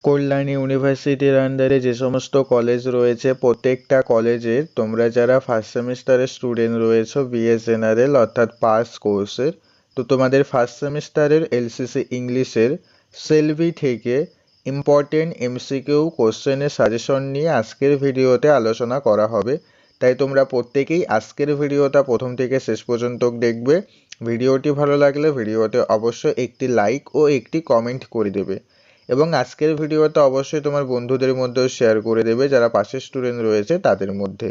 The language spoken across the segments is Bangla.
কল্যাণী ইউনিভার্সিটির আন্ডারে যে সমস্ত কলেজ রয়েছে প্রত্যেকটা কলেজের তোমরা যারা ফার্স্ট সেমিস্টারের স্টুডেন্ট রয়েছো বিএ জেনারেল অর্থাৎ পাস কোর্সের, তো তোমাদের ফার্স্ট সেমিস্টারের এলসিসি ইংলিশের সেলভি থেকে ইম্পর্টেন্ট এমসিকিউ কোশ্চেনের সাজেশন নিয়ে আজকের ভিডিওতে আলোচনা করা হবে। তাই তোমরা প্রত্যেকেই আজকের ভিডিওটা প্রথম থেকে শেষ পর্যন্ত দেখবে। ভিডিওটি ভালো লাগলে ভিডিওতে অবশ্যই একটি লাইক ও একটি কমেন্ট করে দেবে এবং আজকের ভিডিওটা অবশ্যই তোমার বন্ধুদের মধ্যেও শেয়ার করে দেবে যারা পাশের স্টুডেন্ট রয়েছে তাদের মধ্যে।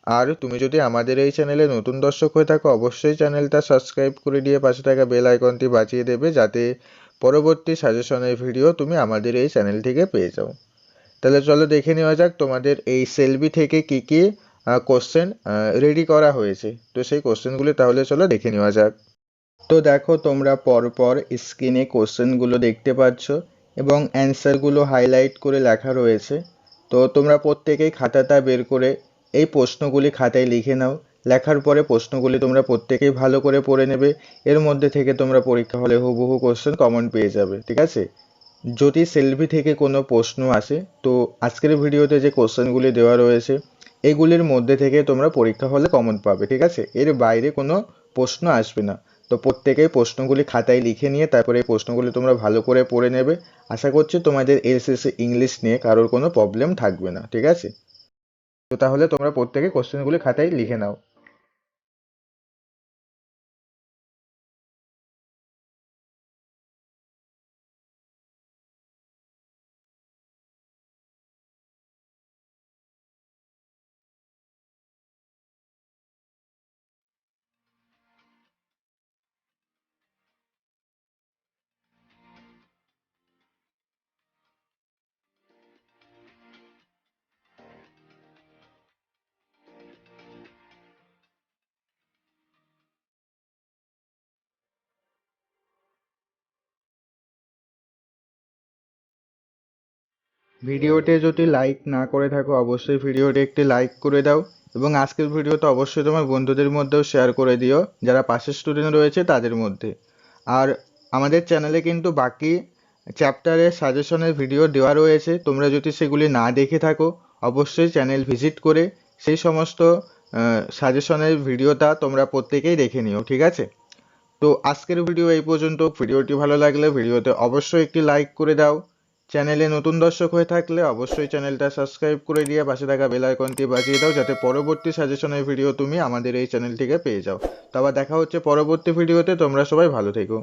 আর তুমি যদি আমাদের এই চ্যানেলে নতুন দর্শক হয়ে থাকো অবশ্যই চ্যানেলটা সাবস্ক্রাইব করে দিয়ে পাশে থাকা বেল আইকনটি বাজিয়ে দেবে যাতে পরবর্তী সাজেশনের ভিডিও তুমি আমাদের এই চ্যানেল থেকে পেয়ে যাও। তাহলে চলো দেখে নেওয়া যাক তোমাদের এই সেলভি থেকে কি কি কোশ্চেন রেডি করা হয়েছে। তো সেই কোশ্চেনগুলি তাহলে চলো দেখে নেওয়া যাক। তো দেখো তোমরা পরপর স্ক্রিনে কোশ্চেনগুলো দেখতে পাচ্ছ এবং অ্যান্সারগুলো হাইলাইট করে লেখা রয়েছে। তো তোমরা প্রত্যেকেই খাতাটা বের করে এই প্রশ্নগুলি খাতায় লিখে নাও। লেখার পরে প্রশ্নগুলি তোমরা প্রত্যেকেই ভালো করে পড়ে নেবে। এর মধ্যে থেকে তোমরা পরীক্ষা হলে হুবহু কোশ্চেন কমন পেয়ে যাবে, ঠিক আছে? যদি সেলভি থেকে কোনো প্রশ্ন আসে তো আজকের ভিডিওতে যে কোশ্চেনগুলি দেওয়া রয়েছে এগুলির মধ্যে থেকে তোমরা পরীক্ষা হলে কমন পাবে, ঠিক আছে? এর বাইরে কোনো প্রশ্ন আসবে না। তো প্রত্যেকেই প্রশ্নগুলি খাতায় লিখে নিয়ে তারপরে এই প্রশ্নগুলি তোমরা ভালো করে পড়ে নেবে। আশা করছি তোমাদের এলসিসি ইংলিশ নিয়ে কারোর কোনো প্রবলেম থাকবে না, ঠিক আছে? তো তাহলে তোমরা প্রত্যেকে কোশ্চেনগুলি খাতায় লিখে নাও। ভিডিওতে যদি লাইক না করে থাকো অবশ্যই ভিডিওতে একটি লাইক করে দাও এবং আজকের ভিডিওটা অবশ্যই তোমার বন্ধুদের মধ্যেও শেয়ার করে দিও যারা পাশের স্টুডেন্ট রয়েছে তাদের মধ্যে। আর আমাদের চ্যানেলে কিন্তু বাকি চ্যাপ্টারের সাজেশনের ভিডিও দেওয়া রয়েছে, তোমরা যদি সেগুলি না দেখে থাকো অবশ্যই চ্যানেল ভিজিট করে সেই সমস্ত সাজেশনের ভিডিওটা তোমরা প্রত্যেকেই দেখে নিও, ঠিক আছে? তো আজকের ভিডিও এই পর্যন্ত। ভিডিওটি ভালো লাগলে ভিডিওতে অবশ্যই একটি লাইক করে দাও। চ্যানেলে নতুন দর্শক হয়ে থাকলে অবশ্যই চ্যানেলটা সাবস্ক্রাইব করে দিয়ে পাশে থাকা বেল আইকনটি বাজিয়ে দাও যাতে পরবর্তী সাজেশনের ভিডিও তুমি আমাদের এই চ্যানেল থেকে পেয়ে যাও। তো আবার দেখা হচ্ছে পরবর্তী ভিডিওতে। তোমরা সবাই ভালো থেকো।